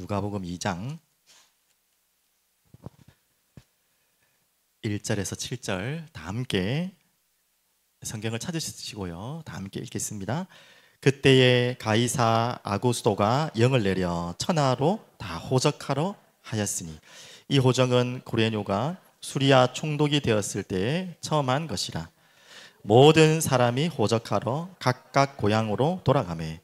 누가복음 2장 1절에서 7절 다 함께 성경을 찾으시고요. 다 함께 읽겠습니다. 그때에 가이사 아구스도가 영을 내려 천하로 다 호적하러 하였으니 이 호적은 고레뇨가 수리아 총독이 되었을 때에 처음 한 것이라. 모든 사람이 호적하러 각각 고향으로 돌아가매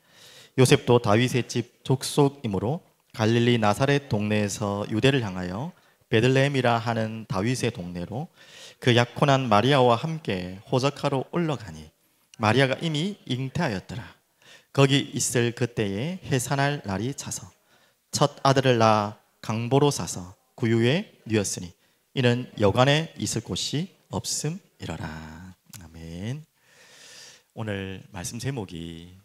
요셉도 다윗의 집 족속이므로 갈릴리 나사렛 동네에서 유대를 향하여 베들레헴이라 하는 다윗의 동네로 그 약혼한 마리아와 함께 호적하러 올라가니 마리아가 이미 잉태하였더라. 거기 있을 그때에 해산할 날이 차서 첫 아들을 낳아 강보로 싸서 구유에 누였으니 이는 여관에 있을 곳이 없음이러라. 아멘. 오늘 말씀 제목이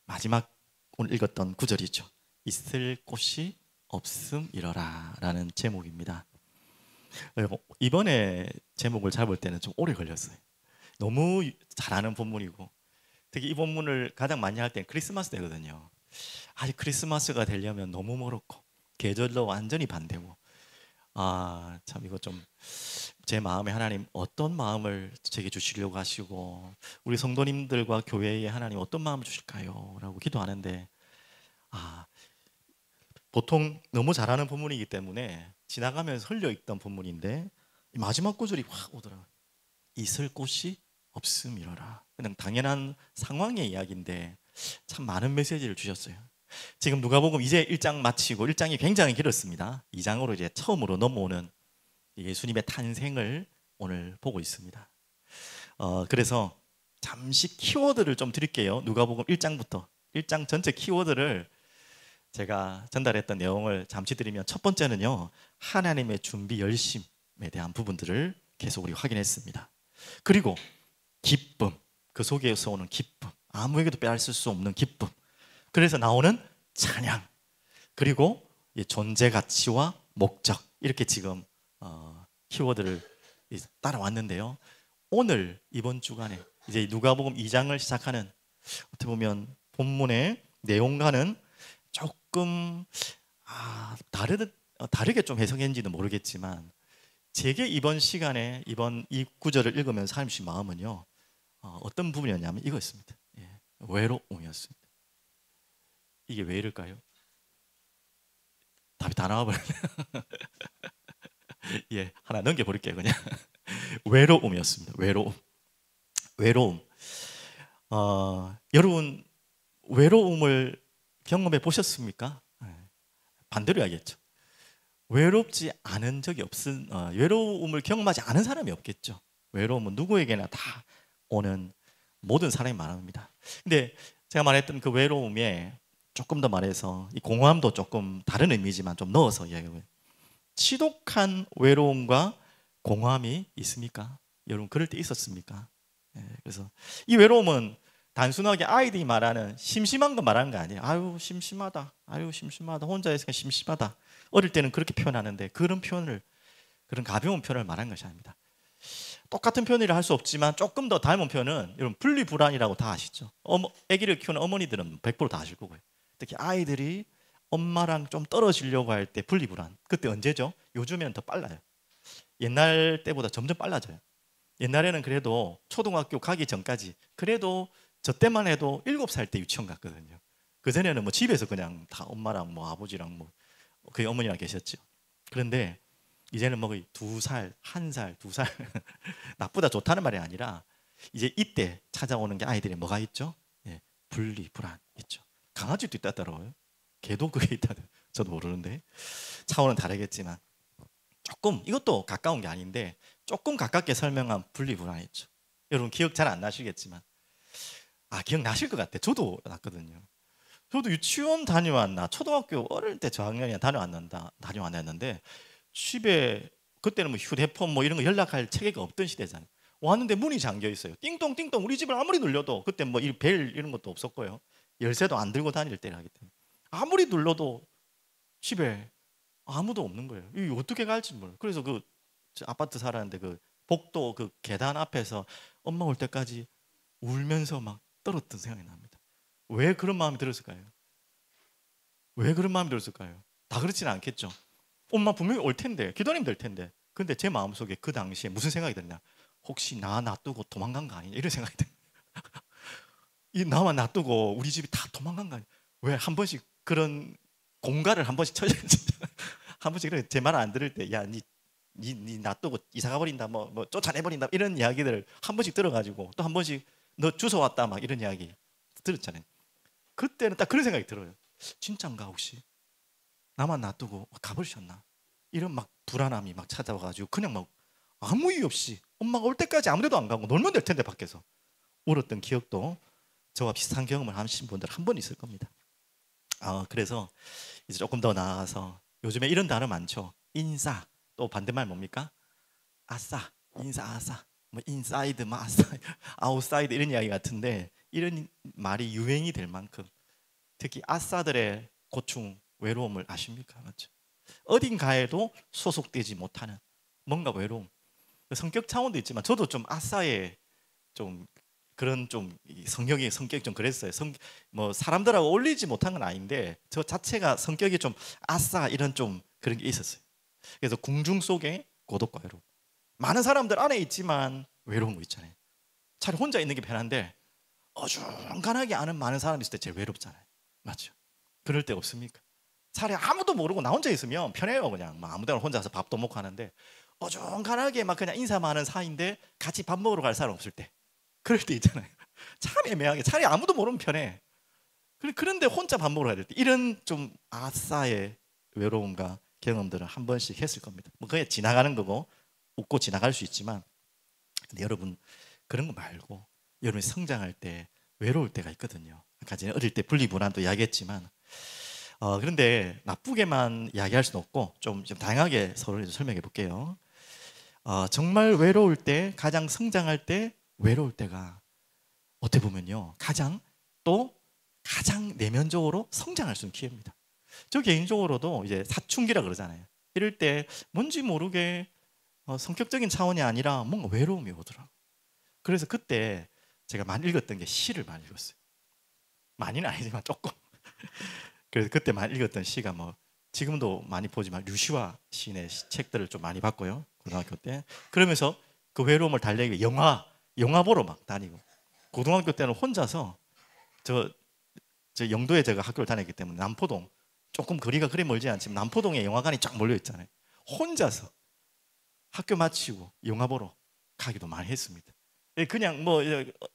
마지막 오늘 읽었던 구절이죠. 있을 곳이 없음이러라 라는 제목입니다. 이번에 제목을 잡을 때는 좀 오래 걸렸어요. 너무 잘 아는 본문이고 특히 이 본문을 가장 많이 할 때는 크리스마스 때거든요. 아직 크리스마스가 되려면 너무 멀었고 계절도 완전히 반대고 참 이거 좀 제 마음에 하나님 어떤 마음을 제게 주시려고 하시고 우리 성도님들과 교회에 하나님 어떤 마음을 주실까요? 라고 기도하는데 보통 너무 잘하는 본문이기 때문에 지나가면서 흘려 읽던 본문인데 마지막 구절이 확 오더라고요. 있을 곳이 없음이러라. 그냥 당연한 상황의 이야기인데 참 많은 메시지를 주셨어요. 지금 누가복음 이제 1장 마치고 1장이 굉장히 길었습니다. 2장으로 이제 처음으로 넘어오는 예수님의 탄생을 오늘 보고 있습니다. 그래서 잠시 키워드를 좀 드릴게요. 누가복음 1장부터 1장 전체 키워드를 제가 전달했던 내용을 잠시 드리면 첫 번째는요, 하나님의 준비 열심에 대한 부분들을 계속 우리 확인했습니다. 그리고 기쁨, 그 속에서 오는 기쁨, 아무에게도 빼앗을 수 없는 기쁨, 그래서 나오는 찬양, 그리고 존재 가치와 목적, 이렇게 지금 키워드를 따라왔는데요. 오늘 이번 주간에 이제 누가복음 2장을 시작하는 어떻게 보면 본문의 내용과는 조금 다르게 좀 해석했는지는 모르겠지만 제게 이번 시간에 이번 이 구절을 읽으면서 하나님 주신 마음은요, 어떤 부분이었냐면 이거였습니다. 외로움이었습니다. 이게 왜 이럴까요? 답이 다 나와버렸네. 하나 넘겨버릴게요 그냥. 외로움이었습니다. 외로움. 여러분 외로움을 경험해 보셨습니까? 반대로 해야겠죠. 외롭지 않은 적이 외로움을 경험하지 않은 사람이 없겠죠. 외로움은 누구에게나 다 오는 모든 사람이 말합니다. 근데 제가 말했던 그 외로움에 조금 더 말해서 이 공허함도 조금 다른 의미지만 좀 넣어서 이야기해요. 지독한 외로움과 공허함이 있습니까? 여러분 그럴 때 있었습니까? 그래서 이 외로움은 단순하게 아이들이 말하는 심심한 거 말하는 거 아니에요. 아유 심심하다, 혼자 있으니까 심심하다. 어릴 때는 그렇게 표현하는데 그런 가벼운 표현을 말하는 것이 아닙니다. 똑같은 표현이라 할 수 없지만 조금 더 닮은 표현은 여러분 분리불안이라고 다 아시죠? 아기를 키우는 어머니들은 100% 다 아실 거고요. 특히 아이들이 엄마랑 좀 떨어지려고 할 때 분리불안. 그때 언제죠? 요즘에는 더 빨라요. 옛날 때보다 점점 빨라져요. 옛날에는 그래도 초등학교 가기 전까지 그래도 저 때만 해도 7살 때 유치원 갔거든요. 그전에는 뭐 집에서 그냥 다 엄마랑 뭐 아버지랑 뭐 거의 어머니랑 계셨죠. 그런데 이제는 뭐 2살, 1살, 2살 나쁘다 좋다는 말이 아니라 이제 이때 찾아오는 게 아이들이 뭐가 있죠? 분리불안 있죠. 강아지도 있다더라고요. 개도 그게 있다더라고요. 저도 모르는데 차원은 다르겠지만 조금 이것도 가까운 게 아닌데 조금 가깝게 설명한 분리불안이 있죠. 여러분 기억 잘 안 나시겠지만 기억나실 것 같아요. 저도 났거든요. 저도 유치원 다녀왔나 초등학교 어릴 때 저학년이나 다녀왔는데 집에 그때는 뭐 휴대폰 뭐 이런 거 연락할 체계가 없던 시대잖아요. 왔는데 문이 잠겨 있어요. 띵동띵동. 우리 집을 아무리 눌러도 그때 뭐 벨 이런 것도 없었고요. 열쇠도 안 들고 다닐 때라기 때문에 아무리 눌러도 집에 아무도 없는 거예요. 이 어떻게 갈지 몰라요. 그래서 그 아파트 살았는데 그 복도 그 계단 앞에서 엄마 올 때까지 울면서 막 떨었던 생각이 납니다. 왜 그런 마음이 들었을까요? 왜 그런 마음이 들었을까요? 다 그렇지는 않겠죠. 엄마 분명히 올 텐데, 기도하면 될 텐데. 근데 제 마음속에 그 당시에 무슨 생각이 드냐? 혹시 나 놔두고 도망간 거 아니냐? 이런 생각이 드. 이 나만 놔두고 우리 집이 다 도망간 거 아니야? 왜 한 번씩 그런 공갈을 한 번씩 한 번씩 그래 제 말 안 들을 때, 야, 니 놔두고 이사 가버린다, 뭐 쫓아내버린다, 이런 이야기들을 한 번씩 들어가지고 또 한 번씩 너 주워 왔다 막 이런 이야기 들었잖아요. 그때는 딱 그런 생각이 들어요. 진짠가 혹시 나만 놔두고 가버리셨나? 이런 막 불안함이 막 찾아와가지고 그냥 막 아무 이유 없이 엄마가 올 때까지 아무데도 안 가고 놀면 될 텐데 밖에서 울었던 기억도 저와 비슷한 경험을 하신 분들 한 번 있을 겁니다. 그래서 이제 조금 더 나아가서 요즘에 이런 단어 많죠. 인싸, 또 반대말 뭡니까? 아싸, 인싸, 아싸, 뭐 인사이드, 뭐 아싸, 아웃사이드 이런 이야기 같은데, 이런 말이 유행이 될 만큼 특히 아싸들의 고충, 외로움을 아십니까? 맞죠? 어딘가에도 소속되지 못하는 뭔가 외로움. 성격 차원도 있지만 저도 좀 아싸의 좀 그런 좀 성격이 좀 그랬어요. 뭐 사람들하고 어울리지 못한 건 아닌데 저 자체가 성격이 좀 아싸 이런 좀 그런 게 있었어요. 그래서 궁중 속에 고독과 외로움. 많은 사람들 안에 있지만 외로운 거 있잖아요. 차라리 혼자 있는 게 편한데 어중간하게 아는 많은 사람이 있을 때 제일 외롭잖아요. 맞죠? 그럴 때 없습니까? 차라리 아무도 모르고 나 혼자 있으면 편해요. 그냥 뭐 아무데나 혼자서 밥도 먹고 하는데 어중간하게 막 그냥 인사만 하는 사이인데 같이 밥 먹으러 갈 사람 없을 때, 그럴 때 있잖아요. 참 애매하게 차라리 아무도 모르면 편해. 그런데 혼자 밥 먹으러 가야 될 때 이런 좀 아싸의 외로움과 경험들을 한 번씩 했을 겁니다. 뭐 그냥 지나가는 거고 웃고 지나갈 수 있지만, 근데 여러분 그런 거 말고 여러분이 성장할 때 외로울 때가 있거든요. 아까 전에 어릴 때 분리불안도 이야기했지만 그런데 나쁘게만 이야기할 수는 없고 좀 다양하게 서로 설명해 볼게요. 정말 외로울 때, 가장 성장할 때 외로울 때가 어떻게 보면요 가장 내면적으로 성장할 수 있는 기회입니다. 저 개인적으로도 이제 사춘기라 그러잖아요. 이럴 때 뭔지 모르게 성격적인 차원이 아니라 뭔가 외로움이 오더라고요. 그래서 그때 제가 많이 읽었던 게 시를 많이 읽었어요. 많이는 아니지만 조금. 그래서 그때 많이 읽었던 시가 뭐 지금도 많이 보지만 류시화 시인의 책들을 좀 많이 봤고요. 고등학교 때. 그러면서 그 외로움을 달래기 위해 영화 보러 막 다니고, 고등학교 때는 혼자서 저 영도에 제가 학교를 다녔기 때문에 남포동, 조금 거리가 그리 멀지 않지만 남포동에 영화관이 쫙 몰려 있잖아요. 혼자서 학교 마치고 영화 보러 가기도 많이 했습니다. 그냥 뭐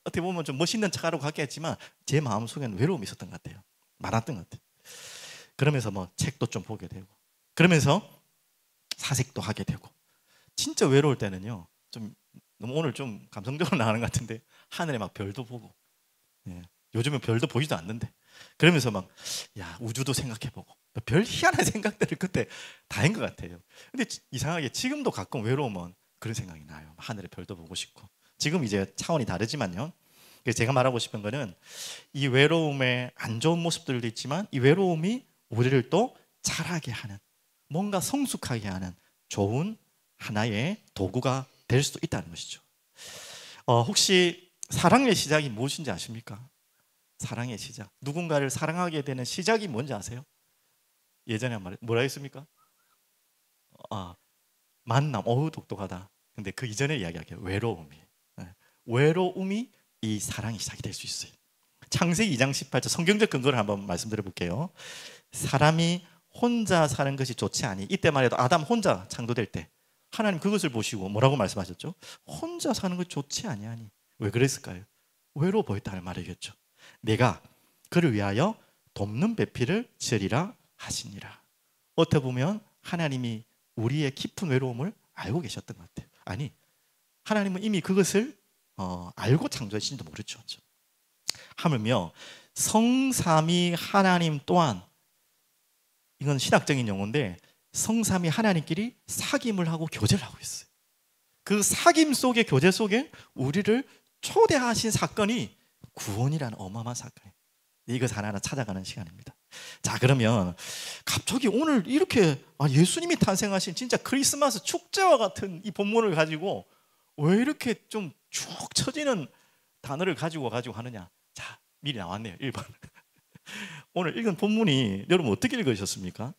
어떻게 보면 좀 멋있는 척하러 갔겠지만 제 마음속에는 외로움이 있었던 것 같아요. 많았던 것 같아요. 그러면서 뭐 책도 좀 보게 되고, 그러면서 사색도 하게 되고, 진짜 외로울 때는요 좀 너무 오늘 좀 감성적으로 나가는 것 같은데 하늘에 막 별도 보고, 요즘은 별도 보이지도 않는데 그러면서 막 우주도 생각해보고 별 희한한 생각들을 그때 다 한 것 같아요. 근데 이상하게 지금도 가끔 외로우면 그런 생각이 나요. 하늘에 별도 보고 싶고. 지금 이제 차원이 다르지만요. 그래서 제가 말하고 싶은 거는 이 외로움의 안 좋은 모습들도 있지만 이 외로움이 우리를 또 자라게 하는, 뭔가 성숙하게 하는 좋은 하나의 도구가 될 수도 있다는 것이죠. 혹시 사랑의 시작이 무엇인지 아십니까? 사랑의 시작. 누군가를 사랑하게 되는 시작이 뭔지 아세요? 예전에 뭐라 했습니까? 만남. 독특하다. 근데 그 이전에 이야기할게요. 외로움이. 외로움이 이 사랑의 시작이 될 수 있어요. 창세기 2장 18절 성경적 근거를 한번 말씀드려 볼게요. 사람이 혼자 사는 것이 좋지 아니. 이때만 해도 아담 혼자 창조될 때 하나님 그것을 보시고 뭐라고 말씀하셨죠? 혼자 사는 것 좋지 아니하니. 왜 그랬을까요? 외로워 보였다는 말이겠죠. 내가 그를 위하여 돕는 배필을 지으리라 하시니라. 어떻게 보면 하나님이 우리의 깊은 외로움을 알고 계셨던 것 같아요. 아니, 하나님은 이미 그것을 알고 창조하신지도 모르죠. 하물며 성삼위 하나님 또한, 이건 신학적인 용어인데 성삼위 하나님끼리 사귐을 하고 교제를 하고 있어요. 그 사귐 속에, 교제 속에 우리를 초대하신 사건이 구원이라는 어마어마한 사건이에요. 이것 하나하나 찾아가는 시간입니다. 자, 그러면 갑자기 오늘 이렇게 예수님이 탄생하신 진짜 크리스마스 축제와 같은 이 본문을 가지고 왜 이렇게 좀 축 처지는 단어를 가지고 하느냐. 자, 미리 나왔네요. 1번. 오늘 읽은 본문이 여러분 어떻게 읽으셨습니까?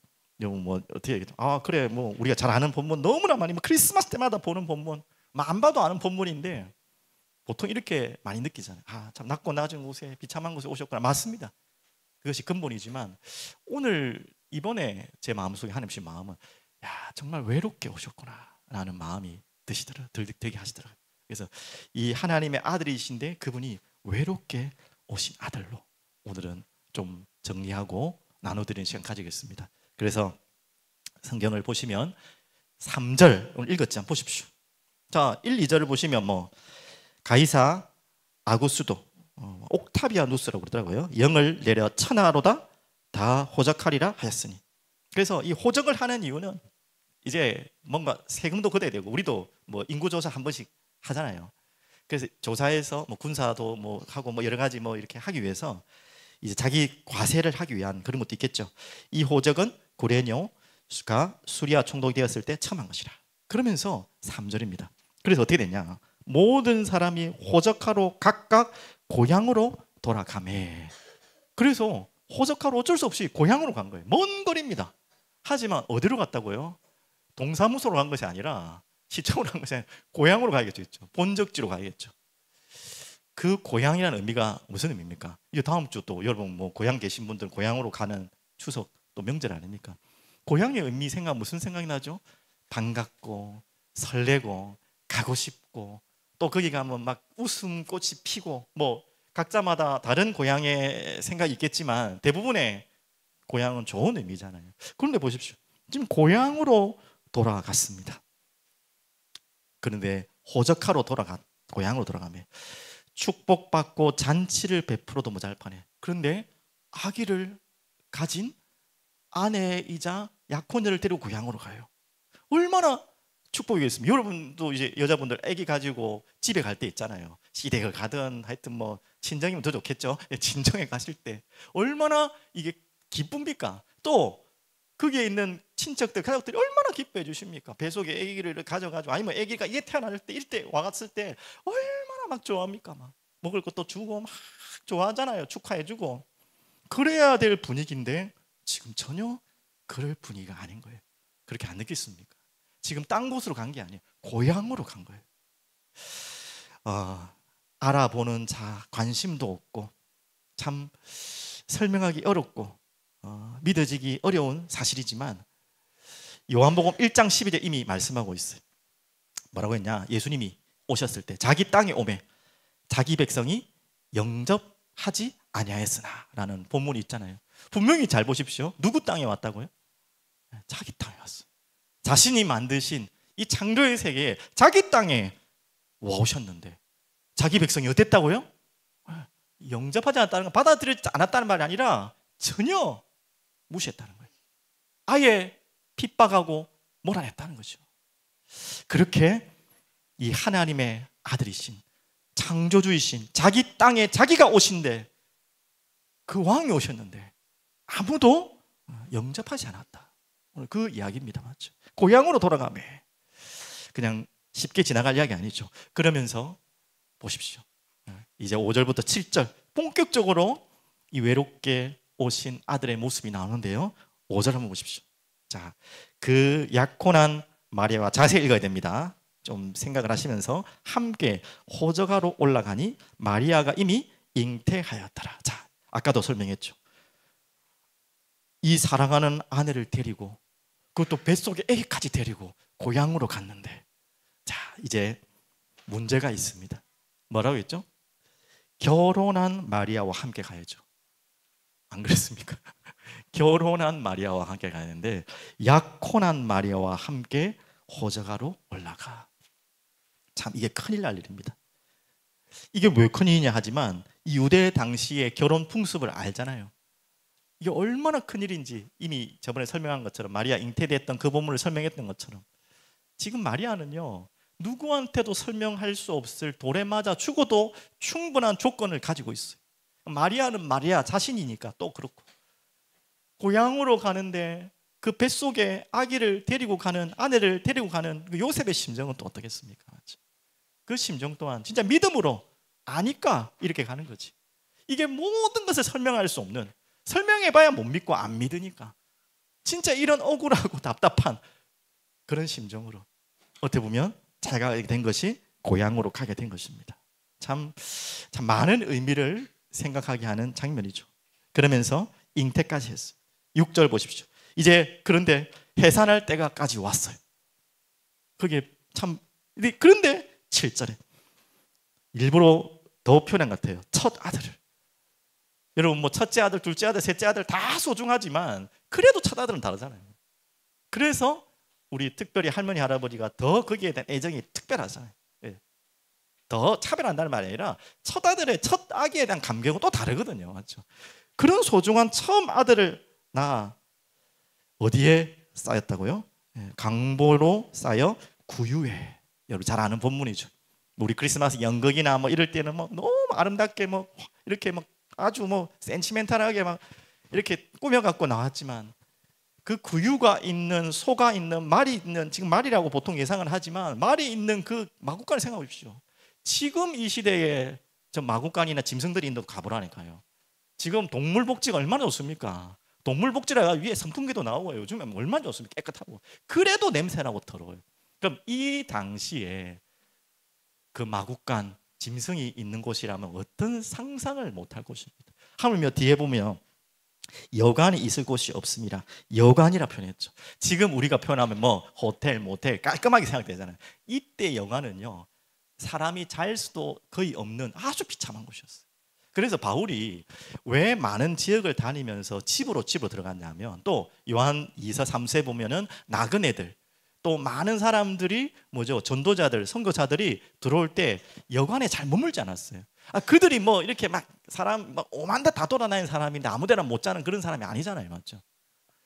뭐 어떻게 얘기해? 아 그래 뭐 우리가 잘 아는 본문 너무나 많이 뭐 크리스마스 때마다 보는 본문, 뭐 안 봐도 아는 본문인데 보통 이렇게 많이 느끼잖아요. 아 참 낮고 낮은 곳에 비참한 곳에 오셨구나. 맞습니다. 그것이 근본이지만 오늘 이번에 제 마음속에 하나님 주신 마음은 야 정말 외롭게 오셨구나라는 마음이 들게 하시더라고요. 그래서 이 하나님의 아들이신데 그분이 외롭게 오신 아들로 오늘은 좀 정리하고 나눠드리는 시간 가지겠습니다. 그래서 성경을 보시면 3절 오늘 읽었지 않 보십시오. 자 1, 2절을 보시면 뭐 가이사 아구스도 옥타비아누스라고 그러더라고요. 영을 내려 천하로다 다 호적하리라 하였으니. 그래서 이 호적을 하는 이유는 이제 뭔가 세금도 걷어야 되고 우리도 뭐 인구조사 한 번씩 하잖아요. 그래서 조사해서 뭐 군사도 뭐 하고 뭐 여러 가지 뭐 이렇게 하기 위해서 이제 자기 과세를 하기 위한 그런 것도 있겠죠. 이 호적은 고레뇨가 수리아 총독이 되었을 때 처음 한 것이라. 그러면서 3절입니다. 그래서 어떻게 됐냐? 모든 사람이 호적하러 각각 고향으로 돌아가매. 그래서 호적하러 어쩔 수 없이 고향으로 간 거예요. 먼 거리입니다. 하지만 어디로 갔다고요? 동사무소로 간 것이 아니라 시청으로 간 것이 아니라 고향으로 가야겠죠. 본적지로 가야겠죠. 그 고향이라는 의미가 무슨 의미입니까? 이제 다음 주 또 여러분 뭐 고향 계신 분들 고향으로 가는 추석 또 명절 아닙니까? 고향의 의미 생각 무슨 생각이 나죠? 반갑고 설레고 가고 싶고 또 거기 가면 막 웃음꽃이 피고 뭐 각자마다 다른 고향의 생각이 있겠지만 대부분의 고향은 좋은 의미잖아요. 그런데 보십시오. 지금 고향으로 돌아갔습니다. 그런데 호적하러 고향으로 돌아가면 축복받고 잔치를 베풀어도 모자랄 판에 그런데 아기를 가진 아내이자 약혼녀를 데리고 고향으로 가요. 얼마나 축복이겠습니까? 여러분도 이제 여자분들 아기 가지고 집에 갈 때 있잖아요. 시댁을 가든 하여튼 뭐 친정이면 더 좋겠죠. 친정에 가실 때 얼마나 이게 기쁩니까? 또 거기에 있는 친척들 가족들이 얼마나 기뻐해 주십니까? 뱃속에 아기를 가져가지고 아니면 아기가 이게 태어날 때 이때 와갔을 때 얼마나 막 좋아합니까? 막 먹을 것도 주고 막 좋아하잖아요. 축하해 주고 그래야 될 분위기인데 지금 전혀 그럴 분위기가 아닌 거예요. 그렇게 안 느꼈습니까? 지금 딴 곳으로 간 게 아니에요. 고향으로 간 거예요. 알아보는 자 관심도 없고 참 설명하기 어렵고 믿어지기 어려운 사실이지만 요한복음 1장 12절 이미 말씀하고 있어요. 뭐라고 했냐? 예수님이 오셨을 때 자기 땅에 오매 자기 백성이 영접하지 아니하였으나 라는 본문이 있잖아요. 분명히 잘 보십시오. 누구 땅에 왔다고요? 자기 땅에 왔어요. 자신이 만드신 이 창조의 세계에 자기 땅에 와 오셨는데 자기 백성이 어땠다고요? 영접하지 않았다는 건 받아들이지 않았다는 말이 아니라 전혀 무시했다는 거예요. 아예 핍박하고 몰아냈다는 거죠. 그렇게 이 하나님의 아들이신 창조주이신 자기 땅에 자기가 오신데 그 왕이 오셨는데 아무도 영접하지 않았다. 오늘 그 이야기입니다. 맞죠? 고향으로 돌아가매 그냥 쉽게 지나갈 이야기 아니죠. 그러면서 보십시오. 이제 5절부터 7절 본격적으로 이 외롭게 오신 아들의 모습이 나오는데요. 5절 한번 보십시오. 자, 그 약혼한 마리아와 자세히 읽어야 됩니다. 좀 생각을 하시면서 함께 호적하러 올라가니 마리아가 이미 잉태하였더라. 자, 아까도 설명했죠. 이 사랑하는 아내를 데리고 그것도 뱃속에 애기까지 데리고 고향으로 갔는데 자, 이제 문제가 있습니다. 뭐라고 했죠? 결혼한 마리아와 함께 가야죠. 안 그랬습니까? 결혼한 마리아와 함께 가는데 약혼한 마리아와 함께 호적하러 올라가. 참 이게 큰일 날 일입니다. 이게 왜 큰일이냐 하지만 이 유대 당시의 결혼 풍습을 알잖아요. 이게 얼마나 큰일인지 이미 저번에 설명한 것처럼 마리아 잉태됐던 그 본문을 설명했던 것처럼 지금 마리아는요 누구한테도 설명할 수 없을 돌에 맞아 죽어도 충분한 조건을 가지고 있어요. 마리아는 마리아 자신이니까 또 그렇고 고향으로 가는데 그 뱃속에 아기를 데리고 가는 아내를 데리고 가는 그 요셉의 심정은 또 어떻겠습니까? 그 심정 또한 진짜 믿음으로 아니까 이렇게 가는 거지. 이게 모든 것을 설명할 수 없는 설명해봐야 못 믿고 안 믿으니까 진짜 이런 억울하고 답답한 그런 심정으로 어떻게 보면 자기가 된 것이 고향으로 가게 된 것입니다. 참 많은 의미를 생각하게 하는 장면이죠. 그러면서 잉태까지 했어요. 6절 보십시오. 이제 그런데 해산할 때가까지 왔어요. 그게 참, 그런데 7절에 일부러 더 표현 같아요. 첫 아들을. 여러분 뭐 첫째 아들, 둘째 아들, 셋째 아들 다 소중하지만 그래도 첫 아들은 다르잖아요. 그래서 우리 특별히 할머니 할아버지가 더 거기에 대한 애정이 특별하잖아요. 예. 더 차별한다는 말이 아니라 첫 아들의 첫 아기에 대한 감격은 또 다르거든요. 맞죠? 그런 소중한 처음 아들을 낳아 어디에 쌓였다고요? 예. 강보로 쌓여 구유에. 여러분 잘 아는 본문이죠. 우리 크리스마스 연극이나 뭐 이럴 때는 뭐 너무 아름답게 뭐 이렇게 뭐 아주 뭐 센치멘탈하게 막 이렇게 꾸며갖고 나왔지만 그 구유가 있는 소가 있는 말이 있는 지금 말이라고 보통 예상을 하지만 말이 있는 그 마구간을 생각해 보십시오. 지금 이 시대에 저 마구간이나 짐승들이 있는 데 가보라니까요. 지금 동물복지가 얼마나 좋습니까? 동물복지라 위에 선풍기도 나오고 요즘에 얼마나 좋습니까? 깨끗하고. 그래도 냄새나고 더러워요. 그럼 이 당시에 그 마구간 짐승이 있는 곳이라면 어떤 상상을 못할 곳입니다. 하물며 뒤에 보면 여관이 있을 곳이 없습니다. 여관이라 표현했죠. 지금 우리가 표현하면 뭐 호텔, 모텔 깔끔하게 생각되잖아요. 이때 여관은요 사람이 잘 수도 거의 없는 아주 비참한 곳이었어요. 그래서 바울이 왜 많은 지역을 다니면서 집으로 들어갔냐면 또 요한 2서 3서에 보면은 나그네들 또 많은 사람들이 뭐죠? 전도자들, 선교사들이 들어올 때 여관에 잘 머물지 않았어요. 그들이 뭐 이렇게 막 사람 막 오만 데 다 돌아다니는 사람인데 아무데나 못 자는 그런 사람이 아니잖아요, 맞죠?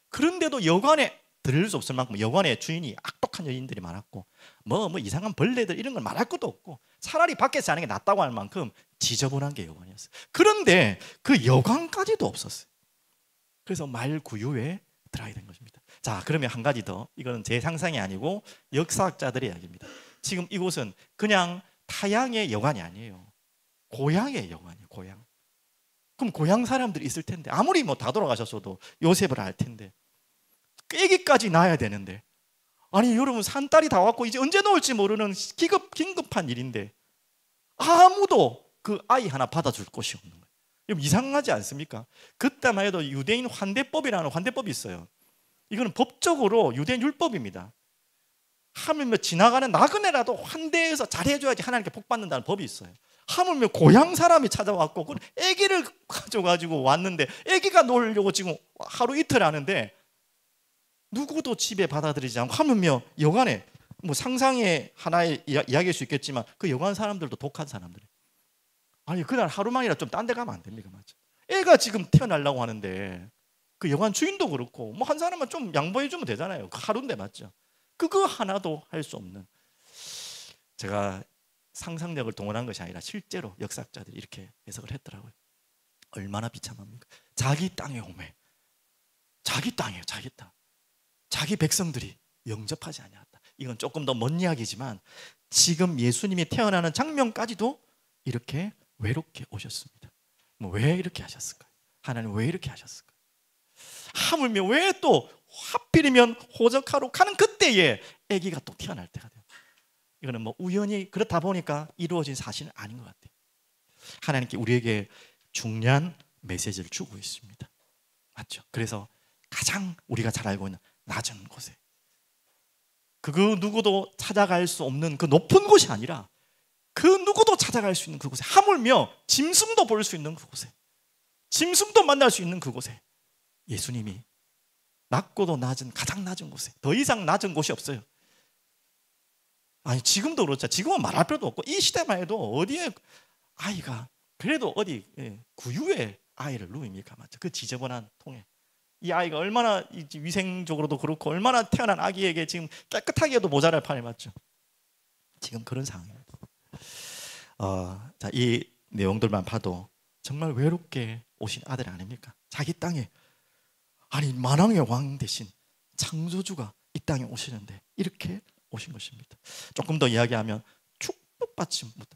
그런데도 여관에 들을 수 없을 만큼 여관의 주인이 악독한 여인들이 많았고 뭐 이상한 벌레들 이런 걸 말할 것도 없고 차라리 밖에서 자는 게 낫다고 할 만큼 지저분한 게 여관이었어요. 그런데 그 여관까지도 없었어요. 그래서 말구유에 들어가게 된 것입니다. 자, 그러면 한 가지 더. 이거는 제 상상이 아니고 역사학자들의 이야기입니다. 지금 이곳은 그냥 타양의 여관이 아니에요. 고향의 여관이에요. 고향. 그럼 고향 사람들이 있을 텐데 아무리 뭐 다 돌아가셨어도 요셉을 알 텐데 애기까지 낳아야 되는데 아니 여러분 산딸이 다 왔고 이제 언제 놓을지 모르는 긴급한 일인데 아무도 그 아이 하나 받아줄 곳이 없는 거예요. 여러분 이상하지 않습니까? 그때만 해도 유대인 환대법이라는 환대법이 있어요. 이거는 법적으로 유대인 율법입니다. 하물며 지나가는 나그네라도 환대해서 잘해줘야지 하나님께 복 받는다는 법이 있어요. 하물며 고향 사람이 찾아왔고 아기를 가져가지고 왔는데 아기가 놀려고 지금 하루 이틀 하는데 누구도 집에 받아들이지 않고 하물며 여관에 뭐 상상의 하나의 이야기일 수 있겠지만 그 여관 사람들도 독한 사람들이에요. 아니 그날 하루만이라 좀 딴 데 가면 안 됩니까? 맞죠? 애가 지금 태어나려고 하는데 그 여관 주인도 그렇고 뭐 한 사람만 좀 양보해 주면 되잖아요. 그 하루인데 맞죠? 그거 하나도 할 수 없는. 제가 상상력을 동원한 것이 아니라 실제로 역사학자들이 이렇게 해석을 했더라고요. 얼마나 비참합니까? 자기 땅에 오매. 자기 땅이에요. 자기 땅. 자기 백성들이 영접하지 아니하였다. 이건 조금 더 먼 이야기지만 지금 예수님이 태어나는 장면까지도 이렇게 외롭게 오셨습니다. 뭐 왜 이렇게 하셨을까요? 하나님 왜 이렇게 하셨을까요? 하물며 왜 또 하필이면 호적하러 가는 그때에 아기가 또 태어날 때가 돼요. 이거는 뭐 우연히 그렇다 보니까 이루어진 사실은 아닌 것 같아요. 하나님께 우리에게 중요한 메시지를 주고 있습니다. 맞죠? 그래서 가장 우리가 잘 알고 있는 낮은 곳에 그 누구도 찾아갈 수 없는 그 높은 곳이 아니라 그 누구도 찾아갈 수 있는 그곳에 하물며 짐승도 볼 수 있는 그곳에 짐승도 만날 수 있는 그곳에 예수님이 낮고도 낮은 가장 낮은 곳에 더 이상 낮은 곳이 없어요. 아니 지금도 그렇죠. 지금은 말할 필요도 없고 이 시대만 해도 어디에 아이가 그래도 어디 구유에 아이를 누입니까? 맞죠? 그 지저분한 통에 이 아이가 얼마나 위생적으로도 그렇고 얼마나 태어난 아기에게 지금 깨끗하게 해도 모자랄 판에 맞죠? 지금 그런 상황입니다. 자, 이 내용들만 봐도 정말 외롭게 오신 아들 아닙니까? 자기 땅에 아니 만왕의 왕 대신 창조주가 이 땅에 오시는데 이렇게 오신 것입니다. 조금 더 이야기하면 축복받지 못.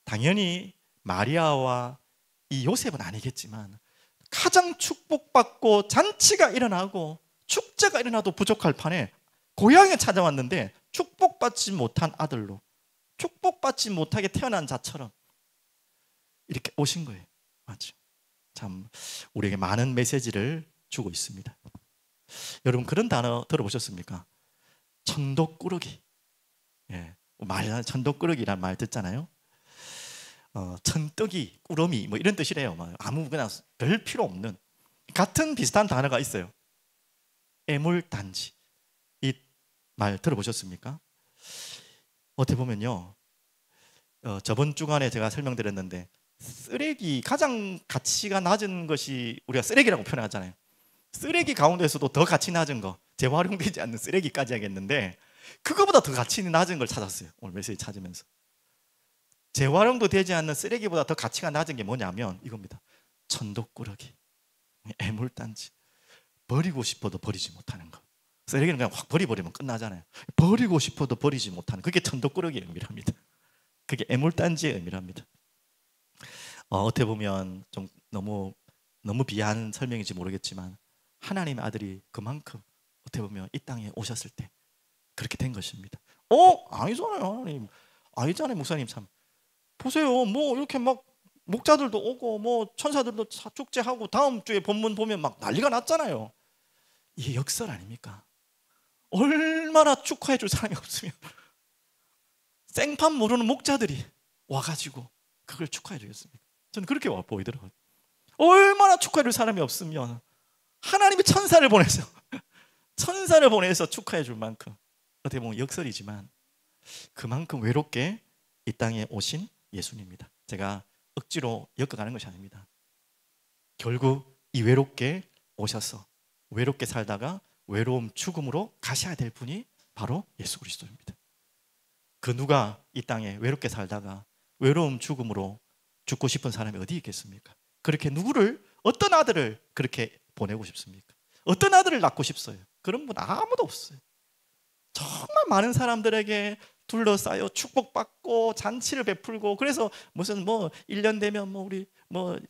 당연히 마리아와 이 요셉은 아니겠지만 가장 축복받고 잔치가 일어나고 축제가 일어나도 부족할 판에 고향에 찾아왔는데 축복받지 못한 아들로, 축복받지 못하게 태어난 자처럼 이렇게 오신 거예요. 맞죠? 참 우리에게 많은 메시지를 주고 있습니다. 여러분 그런 단어 들어보셨습니까? 천덕꾸러기. 예, 천덕꾸러기란 말 듣잖아요. 천떡이, 꾸러미 뭐 이런 뜻이래요. 아무 그냥 별 필요 없는 같은 비슷한 단어가 있어요. 애물단지. 이 말 들어보셨습니까? 어떻게 보면요, 저번 주간에 제가 설명드렸는데 쓰레기, 가장 가치가 낮은 것이 우리가 쓰레기라고 표현하잖아요. 쓰레기 가운데서도 더 가치 낮은 거, 재활용되지 않는 쓰레기까지 하겠는데 그거보다 더 가치 낮은 걸 찾았어요. 오늘 메시지 찾으면서 재활용도 되지 않는 쓰레기보다 더 가치가 낮은 게 뭐냐면 이겁니다. 천덕꾸러기, 애물단지. 버리고 싶어도 버리지 못하는 거. 쓰레기는 그냥 확 버리면 끝나잖아요. 버리고 싶어도 버리지 못하는, 그게 천덕꾸러기의 의미랍니다. 그게 애물단지의 의미랍니다. 어떻게 보면 좀 너무 비하한 설명인지 모르겠지만 하나님의 아들이 그만큼 어떻게 보면 이 땅에 오셨을 때 그렇게 된 것입니다. 아니잖아요 하나님, 아니잖아요 목사님. 참 보세요, 뭐 이렇게 막 목자들도 오고 뭐 천사들도 축제하고 다음 주에 본문 보면 막 난리가 났잖아요. 이게 역설 아닙니까? 얼마나 축하해 줄 사람이 없으면 생판 모르는 목자들이 와가지고 그걸 축하해 주겠습니까? 저는 그렇게 보이더라고요. 얼마나 축하해 줄 사람이 없으면 하나님이 천사를 보내서 축하해 줄 만큼, 어떻게 보면 역설이지만 그만큼 외롭게 이 땅에 오신 예수님입니다. 제가 억지로 엮어가는 것이 아닙니다. 결국 이 외롭게 오셔서 외롭게 살다가 외로움 죽음으로 가셔야 될 분이 바로 예수 그리스도입니다. 그 누가 이 땅에 외롭게 살다가 외로움 죽음으로 죽고 싶은 사람이 어디 있겠습니까? 그렇게 누구를, 어떤 아들을 그렇게 보내고 싶습니까? 어떤 아들을 낳고 싶어요? 그런 분 아무도 없어요. 정말 많은 사람들에게 둘러싸여 축복받고 잔치를 베풀고, 그래서 무슨 1년 되면 우리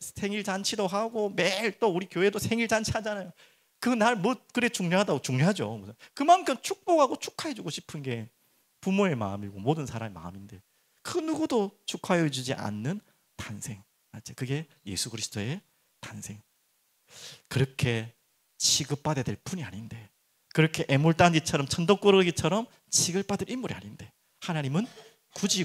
생일 잔치도 하고 매일 또 우리 교회도 생일 잔치 하잖아요. 그날 그래 중요하다고, 중요하죠. 그만큼 축복하고 축하해주고 싶은 게 부모의 마음이고 모든 사람의 마음인데 그 누구도 축하해 주지 않는 탄생, 그게 예수 그리스도의 탄생. 그렇게 취급받아야 될 분이 아닌데, 그렇게 애물단지처럼 천덕꾸러기처럼 취급받을 인물이 아닌데 하나님은 굳이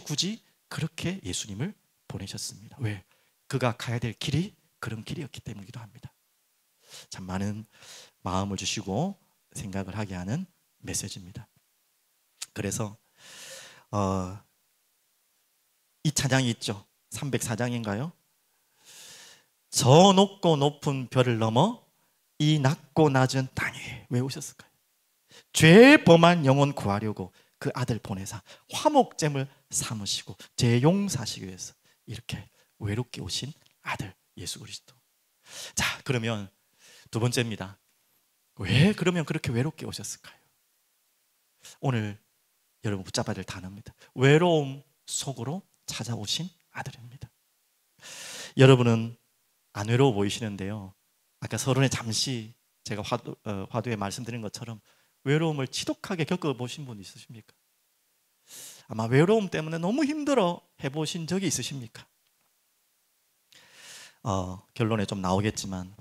그렇게 예수님을 보내셨습니다. 왜? 그가 가야 될 길이 그런 길이었기 때문이기도 합니다. 참 많은 마음을 주시고 생각을 하게 하는 메시지입니다. 그래서 이 찬양이 있죠. 304장인가요? 저 높고 높은 별을 넘어 이 낮고 낮은 땅 위에 왜 오셨을까요? 죄 범한 영혼 구하려고 그 아들 보내사 화목제물 삼으시고 죄 용서하시기 위해서 이렇게 외롭게 오신 아들 예수 그리스도. 자, 그러면 두 번째입니다. 왜 그러면 그렇게 외롭게 오셨을까요? 오늘 여러분 붙잡아야 될 단어입니다. 외로움 속으로 찾아오신 아들입니다. 여러분은 안 외로워 보이시는데요, 아까 서론에 잠시 제가 화두에 말씀드린 것처럼 외로움을 지독하게 겪어보신 분 있으십니까? 아마 외로움 때문에 너무 힘들어 해보신 적이 있으십니까? 결론에 좀 나오겠지만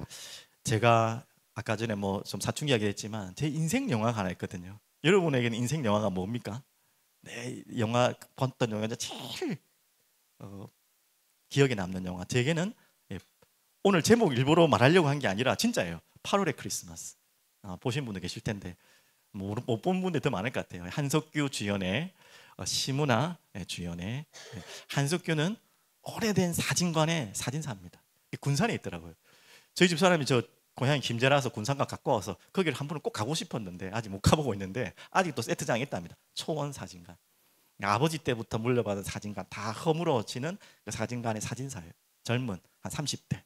제가 아까 전에 좀 사춘기 이야기했지만 제 인생 영화가 하나 있거든요. 여러분에게는 인생 영화가 뭡니까? 내 영화 봤던 영화 제일 기억에 남는 영화, 제게는 오늘 제목 일부러 말하려고 한 게 아니라 진짜예요. 8월의 크리스마스. 보신 분도 계실 텐데 못 본 분들 더 많을 것 같아요. 한석규 주연의, 심은하 주연의. 한석규는 오래된 사진관의 사진사입니다. 군산에 있더라고요. 저희 집 사람이 저 고향이 김제라서 군산과 가까워서 거기를 한 번은 꼭 가고 싶었는데 아직 못 가보고 있는데 아직도 세트장에 있답니다. 초원 사진관. 아버지 때부터 물려받은 사진관 다 허물어지는 그 사진관의 사진사예요. 젊은 한 30대.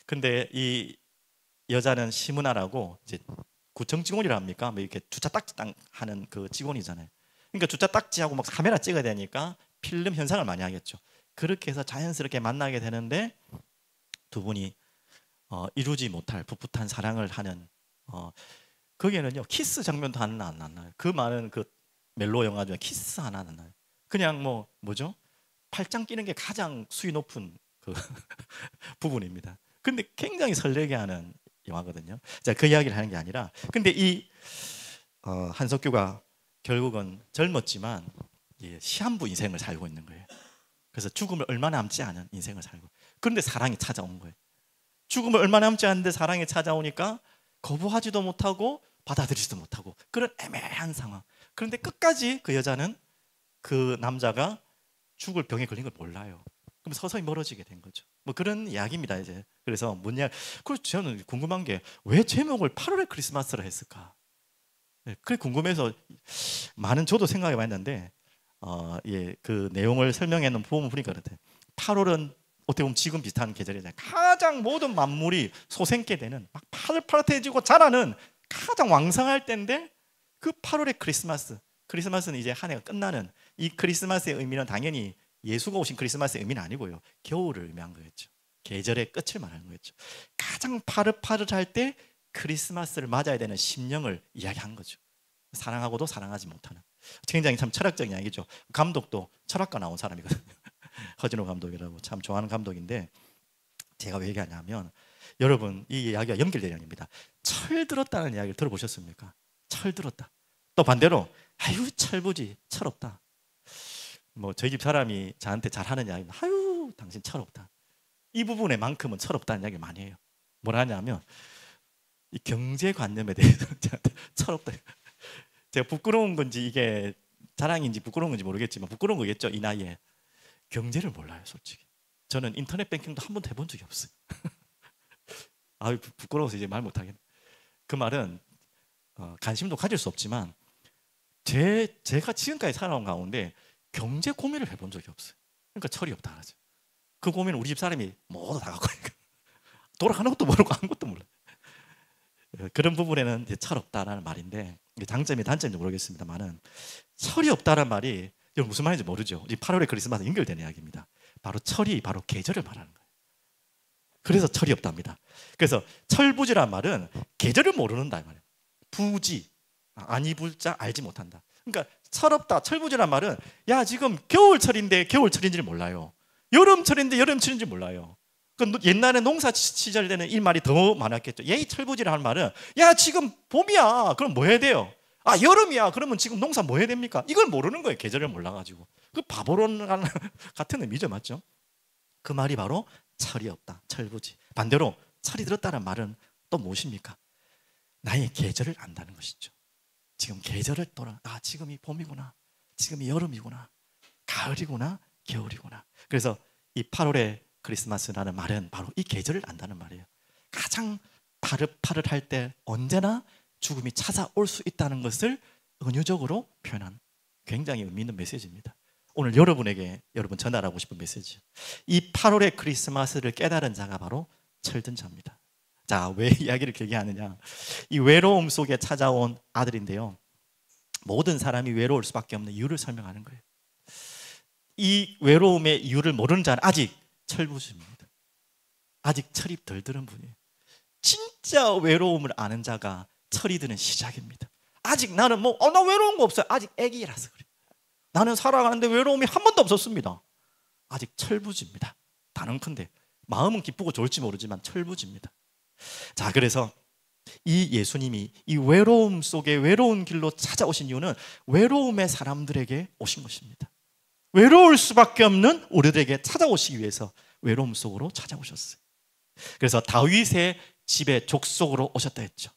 근데 이 여자는 심은하라고 이제 구청 직원이라 합니까? 이렇게 주차 딱지 하는 그 직원이잖아요. 그러니까 주차 딱지하고 막 카메라 찍어야 되니까 필름 현상을 많이 하겠죠. 그렇게 해서 자연스럽게 만나게 되는데 두 분이 이루지 못할 풋풋한 사랑을 하는 거기에는요 키스 장면도 하나 안 나와요. 그 많은 그 멜로 영화 중에 키스 하나 안 나와요. 그냥 뭐죠? 팔짱 끼는 게 가장 수위 높은 그 부분입니다. 근데 굉장히 설레게 하는 영화거든요. 자, 그 이야기를 하는 게 아니라, 근데 이 한석규가 결국은 젊었지만 시한부 인생을 살고 있는 거예요. 그래서 죽음을 얼마 남지 않은 인생을 살고, 그런데 사랑이 찾아온 거예요. 죽음을 얼마 남지 않은데 사랑이 찾아오니까 거부하지도 못하고 받아들이지도 못하고 그런 애매한 상황. 그런데 끝까지 그 여자는 그 남자가 죽을 병에 걸린 걸 몰라요. 그럼 서서히 멀어지게 된 거죠. 뭐 그런 이야기입니다. 이제 그래서 뭐냐, 그래서 저는 궁금한 게 왜 제목을 8월의 크리스마스라 했을까? 그게 궁금해서 많은 저도 생각해 봤는데 그 내용을 설명해 놓은 부분 보니까 그렇대. 8월은 어떻게 보면 지금 비슷한 계절이잖아요. 가장 모든 만물이 소생케 되는 막 파릇파릇해지고 자라는 가장 왕성할 때인데, 그 8월의 크리스마스는 이제 한 해가 끝나는, 이 크리스마스의 의미는 당연히 예수가 오신 크리스마스의 의미는 아니고요, 겨울을 의미한 거겠죠. 계절의 끝을 말하는 거겠죠. 가장 파릇파릇할 때 크리스마스를 맞아야 되는 심령을 이야기한 거죠. 사랑하고도 사랑하지 못하는, 굉장히 참 철학적인 이야기죠. 감독도 철학과 나온 사람이거든요. 허진호 감독이라고 참 좋아하는 감독인데, 제가 왜 얘기하냐면, 여러분 이 이야기가 연결되는 이야기입니다. 철들었다는 이야기를 들어보셨습니까? 철들었다. 또 반대로 아유 철부지, 철없다. 뭐 저희 집 사람이 저한테 잘하는 이야기는 아유 당신 철없다. 이 부분에만큼은 철없다는 이야기를 많이 해요. 뭐라 하냐면 이 경제관념에 대해서 저한테 철없다. 제가 부끄러운 건지 이게 자랑인지 부끄러운 건지 모르겠지만 부끄러운 거겠죠. 이 나이에 경제를 몰라요. 솔직히 저는 인터넷 뱅킹도 한 번도 해본 적이 없어요. 아유 부끄러워서 이제 말 못하겠네. 그 말은 관심도 가질 수 없지만 제가 지금까지 살아온 가운데 경제 고민을 해본 적이 없어요. 그러니까 철이 없다 하죠. 그 고민은 우리 집 사람이 모두 다 갖고 있으니까 돌아가는 것도 모르고 아무것도 몰라요. 그런 부분에는 이제 철 없다라는 말인데, 장점이 단점인지 모르겠습니다만은 철이 없다는 말이 무슨 말인지 모르죠. 이 8월의 크리스마스 연결되는 이야기입니다. 바로 철이 바로 계절을 말하는 거예요. 그래서 철이 없답니다. 그래서 철부지란 말은 계절을 모르는다 이 말이에요. 부지, 아니 불자, 알지 못한다. 그러니까 철없다, 철부지란 말은 야 지금 겨울철인데 겨울철인지를 몰라요. 여름철인데 여름철인지 몰라요. 옛날에 농사 시절 때는 이 말이 더 많았겠죠. 예의 철부지라는 말은 야 지금 봄이야, 그럼 뭐 해야 돼요? 아 여름이야, 그러면 지금 농사 뭐 해야 됩니까? 이걸 모르는 거예요. 계절을 몰라가지고. 그 바보론 같은 의미죠, 맞죠? 그 말이 바로 철이 없다, 철부지. 반대로 철이 들었다는 말은 또 무엇입니까? 나의 계절을 안다는 것이죠. 지금 계절을 지금이 봄이구나, 지금이 여름이구나, 가을이구나, 겨울이구나. 그래서 이 8월의 크리스마스라는 말은 바로 이 계절을 안다는 말이에요. 가장 파릇파릇할 때 언제나 죽음이 찾아올 수 있다는 것을 은유적으로 표현한 굉장히 의미 있는 메시지입니다. 오늘 여러분에게 전달하고 싶은 메시지, 이 8월의 크리스마스를 깨달은 자가 바로 철든 자입니다. 자, 왜 이야기를 길게 하느냐, 이 외로움 속에 찾아온 아들인데요, 모든 사람이 외로울 수밖에 없는 이유를 설명하는 거예요. 이 외로움의 이유를 모르는 자는 아직 철부지입니다. 아직 철이 덜 들은 분이에요. 진짜 외로움을 아는 자가 철이 드는 시작입니다. 아직 나는 나 외로운 거 없어요. 아직 애기라서 그래요. 나는 살아가는데 외로움이 한 번도 없었습니다. 아직 철부지입니다. 단언컨대 마음은 기쁘고 좋을지 모르지만 철부지입니다. 자, 그래서 이 예수님이 이 외로움 속에 외로운 길로 찾아오신 이유는 외로움의 사람들에게 오신 것입니다. 외로울 수밖에 없는 우리들에게 찾아오시기 위해서 외로움 속으로 찾아오셨어요. 그래서 다윗의 집에 족속으로 오셨다 했죠.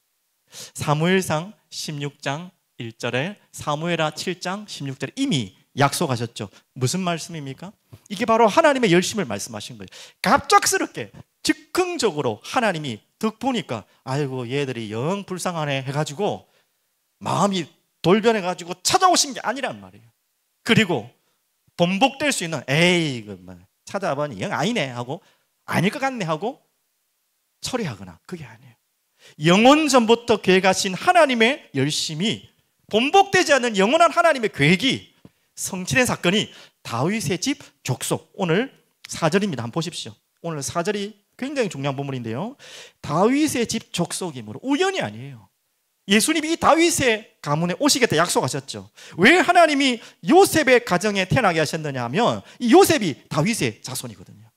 사무엘상 16장 1절에 사무엘하 7장 16절에 이미 약속하셨죠. 무슨 말씀입니까? 이게 바로 하나님의 열심을 말씀하신 거예요. 갑작스럽게 즉흥적으로 하나님이 득 보니까 아이고 얘들이 영 불쌍하네 해가지고 마음이 돌변해가지고 찾아오신 게 아니란 말이에요. 그리고 번복될 수 있는 에이 찾아보니 영 아니네 하고 아닐 것 같네 하고 처리하거나, 그게 아니에요. 영원 전부터 계획하신 하나님의 열심이 번복되지 않는 영원한 하나님의 계획이 성취된 사건이 다윗의 집 족속, 오늘 4절입니다. 한번 보십시오. 오늘 4절이 굉장히 중요한 부분인데요, 다윗의 집 족속이므로 우연이 아니에요. 예수님이 이 다윗의 가문에 오시겠다 약속하셨죠. 왜 하나님이 요셉의 가정에 태어나게 하셨느냐 하면 이 요셉이 다윗의 자손이거든요.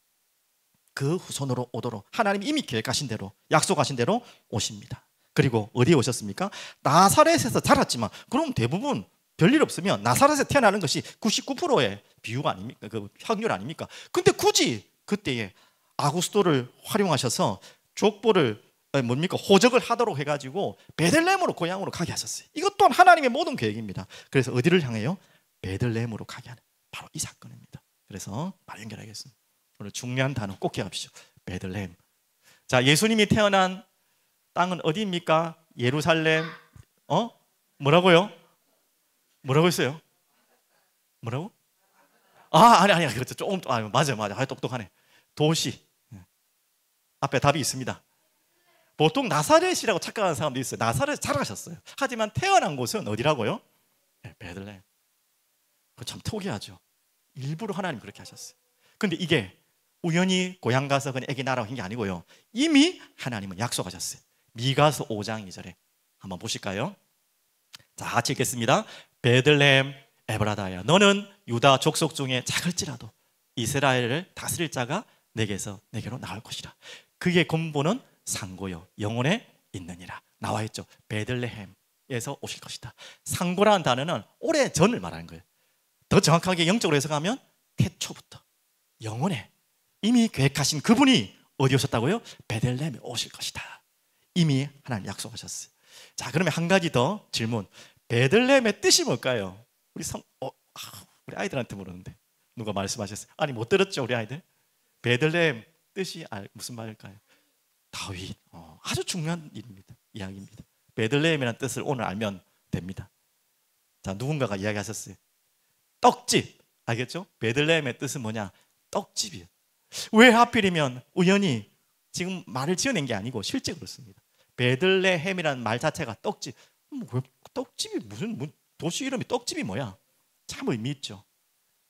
그 후손으로 오도록 하나님이 이미 계획하신 대로, 약속하신 대로 오십니다. 그리고 어디에 오셨습니까? 나사렛에서 자랐지만, 그럼 대부분 별일 없으면 나사렛에 태어나는 것이 99%의 비유가 아닙니까? 그 확률 아닙니까? 근데 굳이 그때에 아구스도를 활용하셔서 족보를 뭡니까? 호적을 하도록 해가지고 베들레헴으로 고향으로 가게 하셨어요. 이것 또한 하나님의 모든 계획입니다. 그래서 어디를 향해요? 베들레헴으로 가게 하는 바로 이 사건입니다. 그래서 바로 연결하겠습니다. 오늘 중요한 단어 꼭 기억하십시오. 베들레헴. 자, 예수님이 태어난 땅은 어디입니까? 예루살렘. 뭐라고요? 뭐라고 했어요? 뭐라고? 아니 그렇죠. 조금 맞아요. 똑똑하네. 도시. 앞에 답이 있습니다. 보통 나사렛이라고 착각하는 사람도 있어요. 나사렛에 자라셨어요. 하지만 태어난 곳은 어디라고요? 네, 베들레헴. 그거 참 특이하죠. 일부러 하나님 그렇게 하셨어요. 근데 이게 우연히 고향 가서 그냥 애기 낳으라고 한 게 아니고요. 이미 하나님은 약속하셨어요. 미가서 5장 2절에 한번 보실까요? 자, 같이 읽겠습니다. 베들레헴 에브라다야, 너는 유다 족속 중에 작을지라도 이스라엘을 다스릴 자가 내게로 나올 것이라. 그의 근본은 상고요 영혼에 있느니라. 나와 있죠. 베들레헴에서 오실 것이다. 상고라는 단어는 오래전을 말하는 거예요. 더 정확하게 영적으로 해석하면 태초부터 영혼에 이미 계획하신 그분이 어디 오셨다고요? 베들레헴에 오실 것이다. 이미 하나님 약속하셨어요. 자, 그러면 한 가지 더 질문. 베들레헴의 뜻이 뭘까요? 우리 아이들한테 물었는데 누가 말씀하셨어요? 아니, 못 들었죠, 우리 아이들? 베들레헴 뜻이 무슨 말일까요? 다윗. 아주 중요한 일입니다. 이야기입니다. 베들레헴이라는 뜻을 오늘 알면 됩니다. 자, 누군가가 이야기하셨어요. 떡집. 알겠죠? 베들레헴의 뜻은 뭐냐? 떡집이에요. 왜 하필이면 우연히 지금 말을 지어낸 게 아니고 실제 그렇습니다. 베들레헴이라는 말 자체가 떡집. 왜 떡집이 무슨 도시 이름이 떡집이 뭐야? 참 의미 있죠.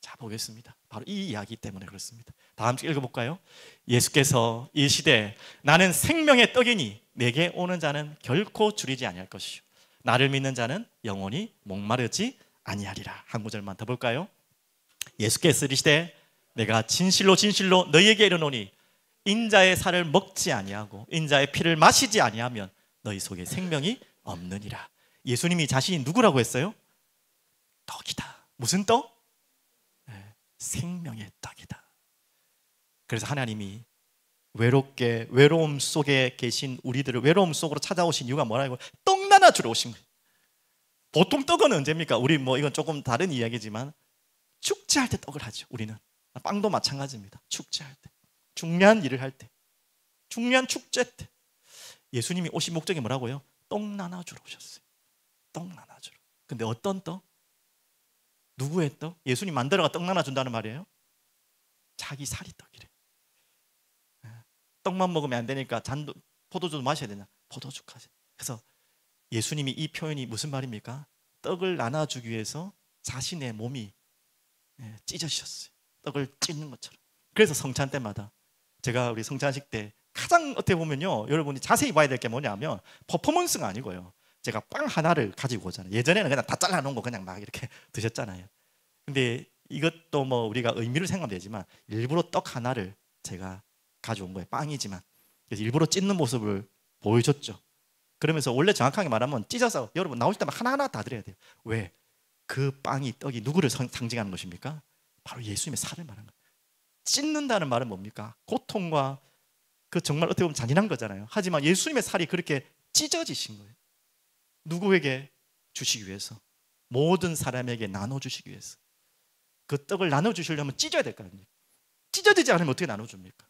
자, 보겠습니다. 바로 이 이야기 때문에 그렇습니다. 다음 주 읽어볼까요? 예수께서 이 시대에 나는 생명의 떡이니 내게 오는 자는 결코 줄이지 아니할 것이요 나를 믿는 자는 영원히 목마르지 아니하리라. 한 구절만 더 볼까요? 예수께서 이르시되 내가 진실로 진실로 너희에게 이르노니 인자의 살을 먹지 아니하고 인자의 피를 마시지 아니하면 너희 속에 생명이 없느니라. 예수님이 자신이 누구라고 했어요? 떡이다. 무슨 떡? 생명의 떡이다. 그래서 하나님이 외로움 속에 계신 우리들을 외로움 속으로 찾아오신 이유가 뭐라고? 떡 나눠 주러 오신 거예요. 보통 떡은 언제입니까? 우리 이건 조금 다른 이야기지만 축제할 때 떡을 하죠. 우리는 빵도 마찬가지입니다. 축제할 때, 중요한 일을 할 때, 중요한 축제 때 예수님이 오신 목적이 뭐라고요? 떡 나눠 주러 오셨어요. 떡 나눠 주러. 근데 어떤 떡? 누구의 떡? 예수님 만들어가 떡 나눠준다는 말이에요? 자기 살이 떡이래. 떡만 먹으면 안 되니까 포도주도 마셔야 되냐? 포도주까지. 그래서 예수님이 이 표현이 무슨 말입니까? 떡을 나눠주기 위해서 자신의 몸이 찢어지셨어요. 떡을 찢는 것처럼. 그래서 성찬 때마다 제가 우리 성찬식 때 가장 어떻게 보면요, 여러분이 자세히 봐야 될 게 뭐냐면 퍼포먼스가 아니고요, 제가 빵 하나를 가지고 오잖아요. 예전에는 그냥 다 잘라놓은 거 그냥 막 이렇게 드셨잖아요. 근데 이것도 우리가 의미를 생각하면 되지만 일부러 떡 하나를 제가 가져온 거예요. 빵이지만. 그래서 일부러 찢는 모습을 보여줬죠. 그러면서 원래 정확하게 말하면 찢어서 여러분 나오실 때만 하나하나 다 드려야 돼요. 왜? 그 빵이 떡이 누구를 상징하는 것입니까? 바로 예수님의 살을 말하는 거예요. 찢는다는 말은 뭡니까? 고통과 그 정말 어떻게 보면 잔인한 거잖아요. 하지만 예수님의 살이 그렇게 찢어지신 거예요. 누구에게 주시기 위해서? 모든 사람에게 나눠주시기 위해서. 그 떡을 나눠주시려면 찢어야 될 거 아닙니까? 찢어지지 않으면 어떻게 나눠줍니까?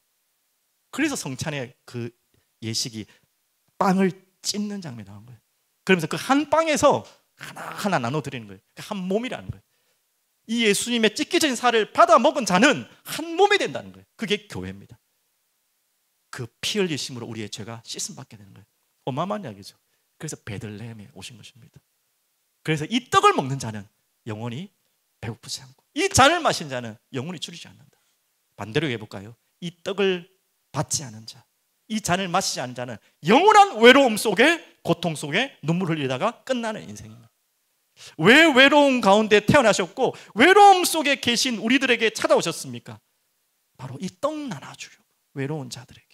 그래서 성찬의 그 예식이 빵을 찢는 장면이 나온 거예요. 그러면서 그 한 빵에서 하나하나 나눠드리는 거예요. 한 몸이라는 거예요. 이 예수님의 찢겨진 살을 받아 먹은 자는 한 몸이 된다는 거예요. 그게 교회입니다. 그 피 흘리심으로 우리의 죄가 씻음 받게 되는 거예요. 어마어마한 이야기죠. 그래서 베들레헴에 오신 것입니다. 그래서 이 떡을 먹는 자는 영원히 배고프지 않고 이 잔을 마신 자는 영원히 줄이지 않는다. 반대로 해볼까요? 이 떡을 받지 않은 자, 이 잔을 마시지 않은 자는 영원한 외로움 속에 고통 속에 눈물 흘리다가 끝나는 인생입니다. 왜 외로움 가운데 태어나셨고 외로움 속에 계신 우리들에게 찾아오셨습니까? 바로 이 떡 나눠주려고. 외로운 자들에게,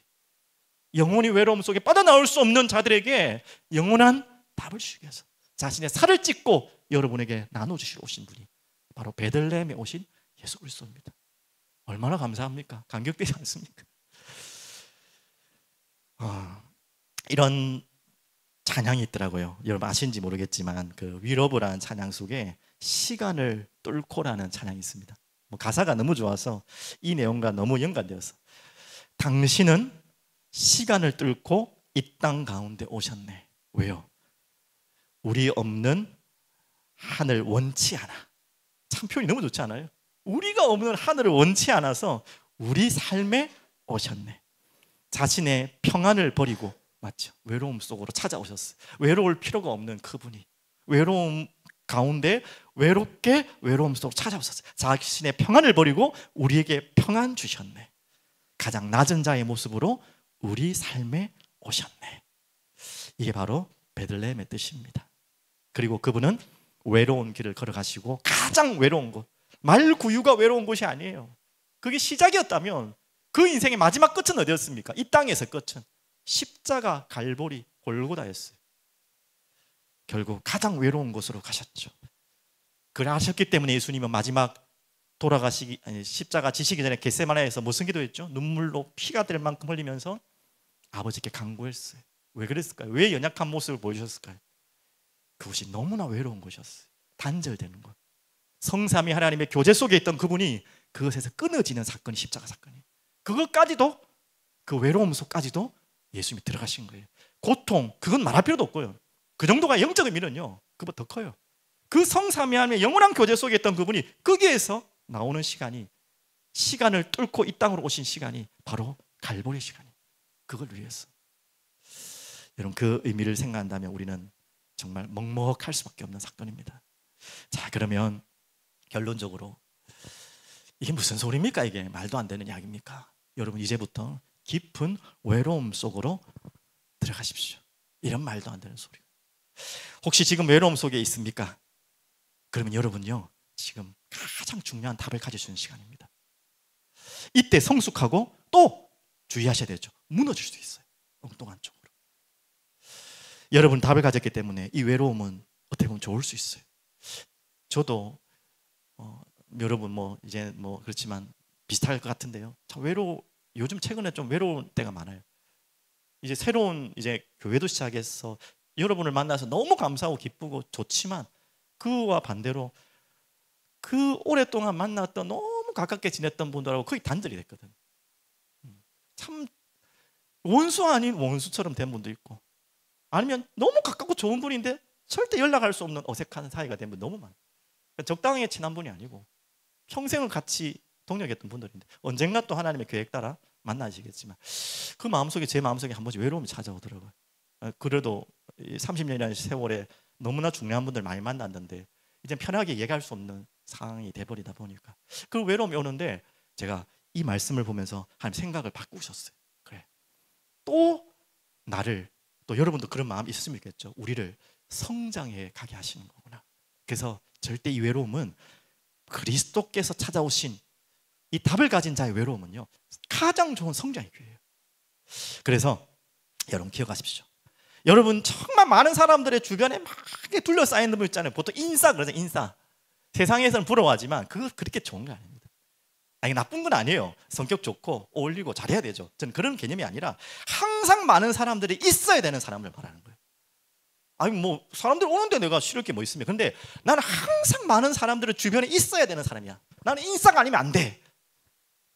영원히 외로움 속에 빠져나올 수 없는 자들에게 영원한 답을 주기 위해서 자신의 살을 찢고 여러분에게 나눠주시러 오신 분이 바로 베들레헴에 오신 예수 그리스도입니다. 얼마나 감사합니까? 감격되지 않습니까? 이런 찬양이 있더라고요. 여러분 아시는지 모르겠지만 그 위로브라는 찬양 속에 시간을 뚫고라는 찬양이 있습니다. 뭐 가사가 너무 좋아서 이 내용과 너무 연관되어서, 당신은 시간을 뚫고 이 땅 가운데 오셨네. 왜요? 우리 없는 하늘 원치 않아. 참 표현이 너무 좋지 않아요? 우리가 없는 하늘을 원치 않아서 우리 삶에 오셨네. 자신의 평안을 버리고, 맞죠? 외로움 속으로 찾아오셨어요. 외로울 필요가 없는 그분이 외로움 가운데 외롭게 외로움 속으로 찾아오셨어요. 자신의 평안을 버리고 우리에게 평안 주셨네. 가장 낮은 자의 모습으로 우리 삶에 오셨네. 이게 바로 베들레헴의 뜻입니다. 그리고 그분은 외로운 길을 걸어가시고 가장 외로운 곳, 말구유가 외로운 곳이 아니에요. 그게 시작이었다면 그 인생의 마지막 끝은 어디였습니까? 이 땅에서 끝은 십자가, 갈보리, 골고다였어요. 결국 가장 외로운 곳으로 가셨죠. 그래 하셨기 때문에 예수님은 마지막 십자가 지시기 전에 겟세마네에서 무슨 기도했죠? 눈물로 피가 될 만큼 흘리면서 아버지께 간구했어요. 왜 그랬을까요? 왜 연약한 모습을 보여주셨을까요? 그것이 너무나 외로운 곳이었어요. 단절되는 것. 성삼위 하나님의 교제 속에 있던 그분이 그것에서 끊어지는 사건이 십자가 사건이에요. 그것까지도, 그 외로움 속까지도 예수님이 들어가신 거예요. 고통, 그건 말할 필요도 없고요. 그 정도가 영적 의미는요, 그보다 더 커요. 그 성삼위 하나님의 영원한 교제 속에 있던 그분이 거기에서 나오는 시간이, 시간을 뚫고 이 땅으로 오신 시간이 바로 갈보리 시간이에요. 그걸 위해서. 여러분, 그 의미를 생각한다면 우리는 정말 먹먹할 수밖에 없는 사건입니다. 자, 그러면 결론적으로 이게 무슨 소리입니까? 이게 말도 안 되는 이야기입니까? 여러분, 이제부터 깊은 외로움 속으로 들어가십시오. 이런 말도 안 되는 소리. 혹시 지금 외로움 속에 있습니까? 그러면 여러분요, 지금 가장 중요한 답을 가질 수 있는 시간입니다. 이때 성숙하고 또 주의하셔야 되죠. 무너질 수도 있어요. 엉뚱한 쪽으로. 여러분 답을 가졌기 때문에 이 외로움은 어떻게 보면 좋을 수 있어요. 저도 여러분 이제 그렇지만 비슷할 것 같은데요. 참 요즘 최근에 좀 외로운 때가 많아요. 이제 새로운 교회도 시작해서 여러분을 만나서 너무 감사하고 기쁘고 좋지만, 그와 반대로 그 오랫동안 만났던 너무 가깝게 지냈던 분들하고 거의 단절이 됐거든. 참 원수 아닌 원수처럼 된 분도 있고, 아니면 너무 가깝고 좋은 분인데 절대 연락할 수 없는 어색한 사이가 된 분 너무 많아요. 적당히 친한 분이 아니고 평생을 같이 동역했던 분들인데 언젠가 또 하나님의 계획 따라 만나시겠지만 그 마음속에, 제 마음속에 한 번씩 외로움이 찾아오더라고요. 그래도 30년이라는 세월에 너무나 중요한 분들 많이 만났는데 이제 편하게 얘기할 수 없는 상황이 돼버리다 보니까 그 외로움이 오는데, 제가 이 말씀을 보면서 하나님 생각을 바꾸셨어요. 그래, 또 나를, 또 여러분도 그런 마음이 있으면 있겠죠. 우리를 성장해 가게 하시는 거구나. 그래서 절대 이 외로움은, 그리스도께서 찾아오신 이 답을 가진 자의 외로움은요, 가장 좋은 성장의 기회예요. 그래서 여러분 기억하십시오. 여러분 정말 많은 사람들의 주변에 막 둘러싸인 분 있잖아요. 보통 인싸 그러잖아요. 인싸. 세상에서는 부러워하지만 그거 그렇게 좋은 거 아닙니다. 아니, 나쁜 건 아니에요. 성격 좋고 어울리고 잘해야 되죠. 저는 그런 개념이 아니라 항상 많은 사람들이 있어야 되는 사람을 말하는 거예요. 아니 사람들 오는데 내가 싫을 게 뭐 있습니까? 근데 나는 항상 많은 사람들의 주변에 있어야 되는 사람이야. 나는 인싸가 아니면 안 돼.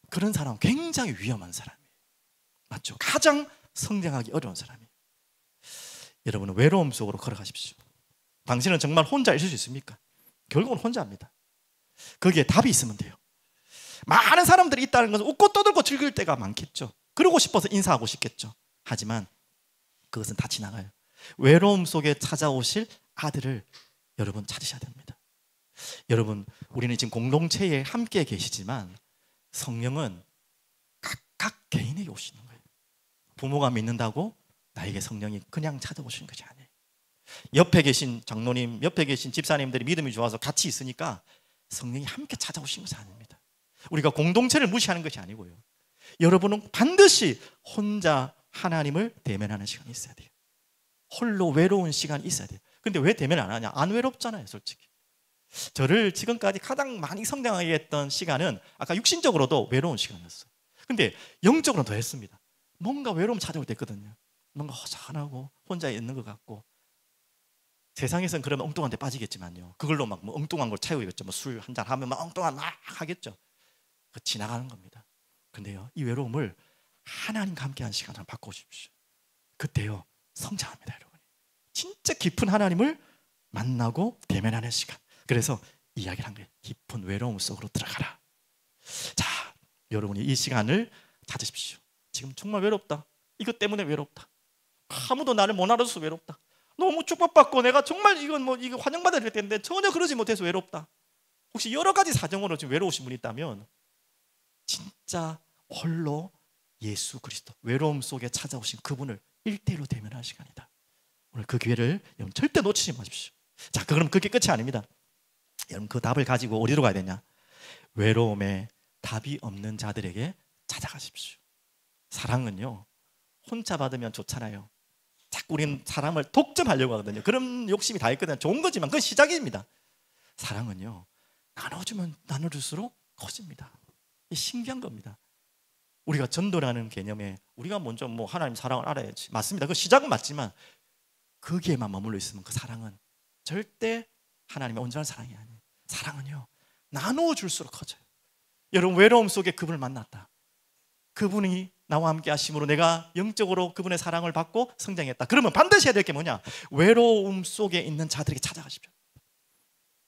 그런 사람은 굉장히 위험한 사람이에요. 맞죠? 가장 성장하기 어려운 사람이에요. 여러분은 외로움 속으로 걸어가십시오. 당신은 정말 혼자 있을 수 있습니까? 결국은 혼자입니다. 거기에 답이 있으면 돼요. 많은 사람들이 있다는 것은 웃고 떠들고 즐길 때가 많겠죠. 그러고 싶어서 인사하고 싶겠죠. 하지만 그것은 다 지나가요. 외로움 속에 찾아오실 아들을 여러분 찾으셔야 됩니다. 여러분, 우리는 지금 공동체에 함께 계시지만 성령은 각각 개인에게 오시는 거예요. 부모가 믿는다고 나에게 성령이 그냥 찾아오시는 것이 아니에요. 옆에 계신 장로님, 옆에 계신 집사님들이 믿음이 좋아서 같이 있으니까 성령이 함께 찾아오신 것이 아닙니다. 우리가 공동체를 무시하는 것이 아니고요. 여러분은 반드시 혼자 하나님을 대면하는 시간이 있어야 돼요. 홀로 외로운 시간이 있어야 돼요. 근데 왜 대면 안 하냐? 안 외롭잖아요, 솔직히. 저를 지금까지 가장 많이 성장하게 했던 시간은 아까 육신적으로도 외로운 시간이었어요. 근데 영적으로는 더 했습니다. 뭔가 외로움 찾아올 때 있거든요. 뭔가 허전하고 혼자 있는 것 같고, 세상에서는 그러면 엉뚱한 데 빠지겠지만요, 그걸로 막 뭐 엉뚱한 걸 채우겠죠. 뭐 술 한잔 하면 막 엉뚱한 막 하겠죠. 그 지나가는 겁니다. 근데요, 이 외로움을 하나님과 함께하는 시간을 바꿔주십시오. 그때요 성장합니다, 여러분. 진짜 깊은 하나님을 만나고 대면하는 시간. 그래서 이야기를 한 거예요. 깊은 외로움 속으로 들어가라. 자, 여러분이 이 시간을 찾으십시오. 지금 정말 외롭다. 이것 때문에 외롭다. 아무도 나를 못 알아줘서 외롭다. 너무 축복받고 내가 정말 이거 환영받아야 될 텐데 전혀 그러지 못해서 외롭다. 혹시 여러 가지 사정으로 지금 외로우신 분이 있다면 진짜 홀로 예수 그리스도, 외로움 속에 찾아오신 그분을 1대1로 대면하는 시간이다. 오늘 그 기회를 여러분 절대 놓치지 마십시오. 자, 그럼 그게 끝이 아닙니다. 여러분 그 답을 가지고 어디로 가야 되냐? 외로움에 답이 없는 자들에게 찾아가십시오. 사랑은요, 혼자 받으면 좋잖아요. 자꾸 우리는 사람을 독점하려고 하거든요. 그런 욕심이 다 있거든요. 좋은 거지만 그건 시작입니다. 사랑은요, 나눠주면 나눠줄수록 커집니다. 이 신기한 겁니다. 우리가 전도라는 개념에 우리가 먼저 뭐 하나님 사랑을 알아야지, 맞습니다. 그 시작은 맞지만 거기에만 머물러 있으면 그 사랑은 절대 하나님의 온전한 사랑이 아니에요. 사랑은요, 나눠줄수록 커져요. 여러분, 외로움 속에 그분을 만났다. 그분이 나와 함께 하심으로 내가 영적으로 그분의 사랑을 받고 성장했다. 그러면 반드시 해야 될 게 뭐냐? 외로움 속에 있는 자들에게 찾아가십시오.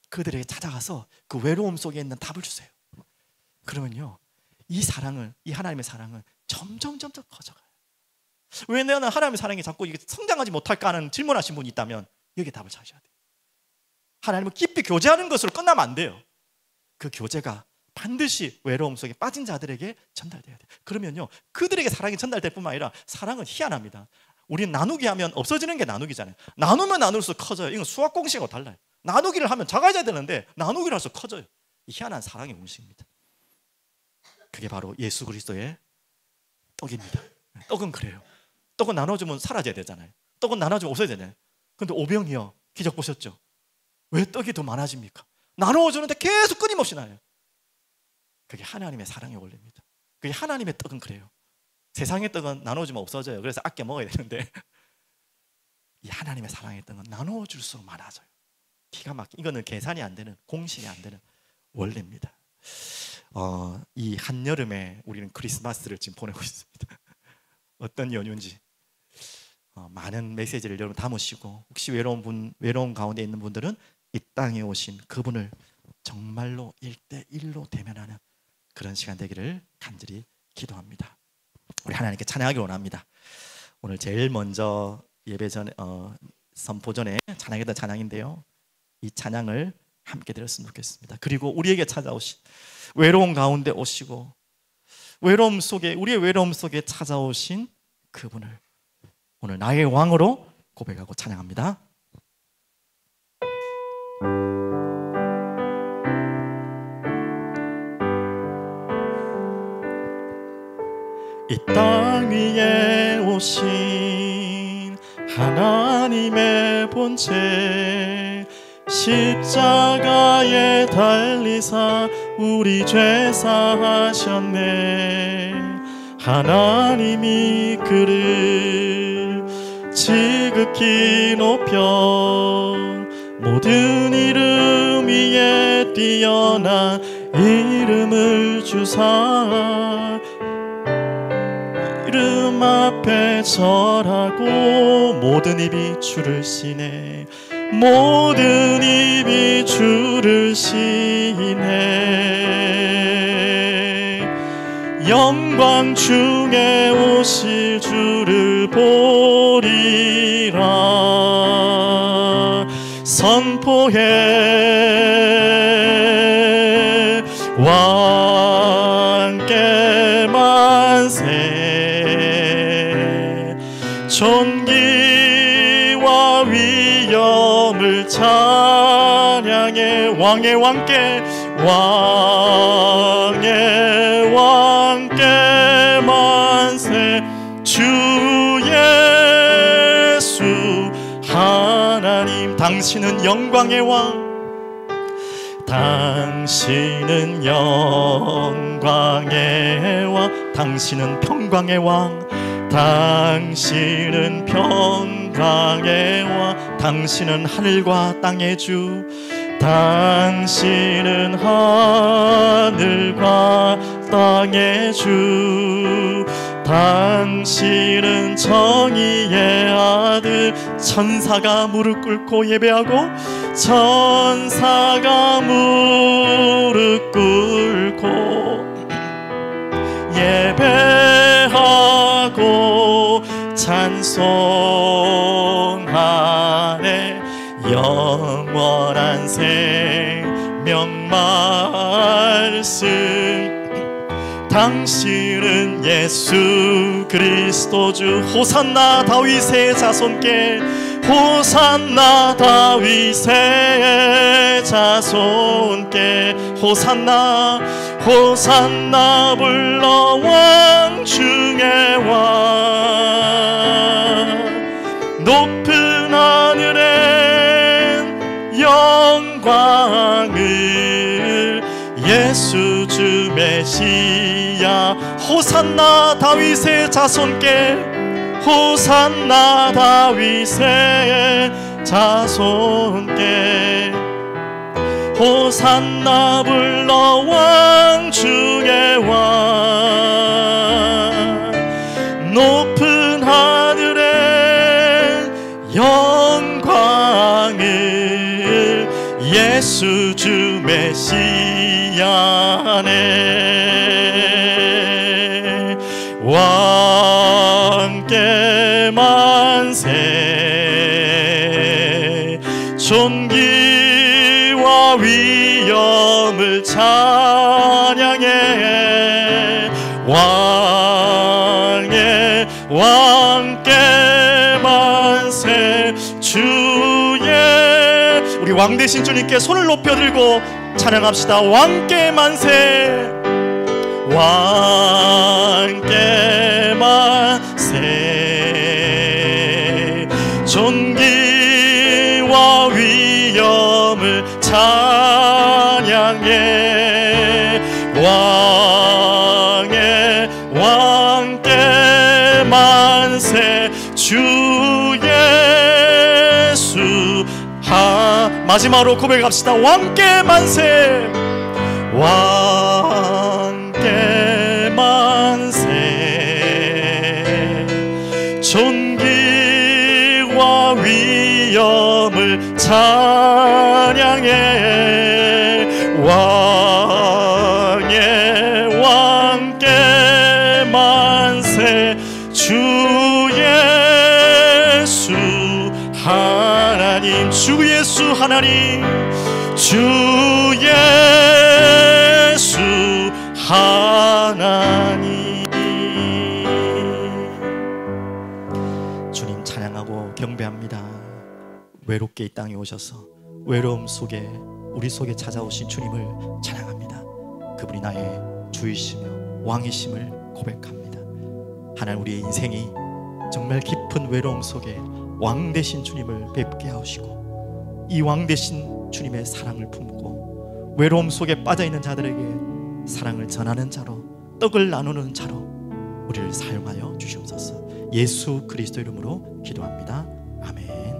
그들에게 찾아가서 그 외로움 속에 있는 답을 주세요. 그러면요, 이 사랑은, 이 하나님의 사랑은 점점 커져가요. 왜 나는 하나님의 사랑이 자꾸 이게 성장하지 못할까 하는 질문하신 분이 있다면 여기에 답을 찾으셔야 돼요. 하나님은 깊이 교제하는 것으로 끝나면 안 돼요. 그 교제가 반드시 외로움 속에 빠진 자들에게 전달돼야 돼요. 그러면요, 그들에게 사랑이 전달될 뿐만 아니라 사랑은 희한합니다. 우리는 나누기 하면 없어지는 게 나누기잖아요. 나누면 나눌수록 커져요. 이건 수학 공식하고 달라요. 나누기를 하면 작아져야 되는데 나누기를 할수록 커져요. 이 희한한 사랑의 공식입니다. 그게 바로 예수 그리스도의 떡입니다. 떡은 그래요. 떡은 나눠주면 사라져야 되잖아요. 떡은 나눠주면 없어야 되잖아요. 근데 오병이요, 기적 보셨죠? 왜 떡이 더 많아집니까? 나눠주는데 계속 끊임없이 나요. 그게 하나님의 사랑의 원리입니다. 그게 하나님의 떡은 그래요. 세상의 떡은 나눠주면 없어져요. 그래서 아껴 먹어야 되는데 이 하나님의 사랑의 떡은 나눠줄수록 많아져요. 기가 막히게, 이거는 계산이 안 되는, 공식이 안 되는 원리입니다. 이 한여름에 우리는 크리스마스를 지금 보내고 있습니다. 어떤 연유인지 많은 메시지를 여러분 담으시고, 혹시 외로운 가운데 있는 분들은 이 땅에 오신 그분을 정말로 1대1로 대면하는 그런 시간 되기를 간절히 기도합니다. 우리 하나님께 찬양하기를 원합니다. 오늘 제일 먼저 예배 전에 선포 전에 찬양했던 찬양인데요, 이 찬양을 함께 드렸으면 좋겠습니다. 그리고 우리에게 찾아오신, 외로운 가운데 오시고 외로움 속에, 우리의 외로움 속에 찾아오신 그분을 오늘 나의 왕으로 고백하고 찬양합니다. 이 땅 위에 오신 하나님의 본체, 십자가에 달리사 우리 죄 사하셨네. 하나님이 그를 지극히 높여 모든 이름 위에 뛰어난 이름을 주사 이름 앞에 절하고 모든 입이 주를 시네. 모든 입이 주를 시네. 영광 중에 오실 주를 보리라. 선포해 왕께 만세. 존귀와 위엄을 찬양해. 왕의 왕께 왕의 왕께 만세. 주 예수 하나님, 당신은 영광의 왕, 당신은 영광의 왕, 당신은 평강의 왕, 당신은 평강의 왕, 당신은 하늘과 땅의 주, 당신은 하늘과 땅의 주, 당신은 정의의 아들. 천사가 무릎 꿇고 예배하고, 천사가 무릎 꿇고 예배하고 찬송하네. 영원한 생명 말씀, 당신은 예수 그리스도 주. 호산나 다윗의 자손께, 호산나 다윗의 자손께, 호산나 호산나 불러 왕 중의 왕. 높은 하늘엔 영광을 예수 주 메시아. 호산나 다윗의 자손께, 호산나 다윗의 자손께, 호산나 불러 왕 중의 왕. 높은 하늘에 영광을 예수 주 메시아네. 왕께 만세. 존귀와 위엄을 찬양해. 왕의 왕께 만세. 주의, 우리 왕 되신 주님께 손을 높여 들고 찬양합시다. 왕께 만세. 왕께 만세. 존귀와 위엄을 찬양해. 왕의 왕께 만세. 주 예수 마지막으로 고백합시다. 왕께 만세. 왕께 만세. 존귀와 위엄을 찬양해. 왕의 왕께 만세. 주 예수 하나님, 주 예수 하나님, 주 예수 하나님. 주님 찬양하고 경배합니다. 외롭게 이 땅에 오셔서 외로움 속에 우리 속에 찾아오신 주님을 찬양합니다. 그분이 나의 주이시며 왕이심을 고백합니다. 하나님, 우리의 인생이 정말 깊은 외로움 속에 왕 되신 주님을 뵙게 하시고, 이 왕 되신 주님의 사랑을 품고 외로움 속에 빠져있는 자들에게 사랑을 전하는 자로, 떡을 나누는 자로 우리를 사용하여 주시옵소서. 예수 그리스도 이름으로 기도합니다. 아멘.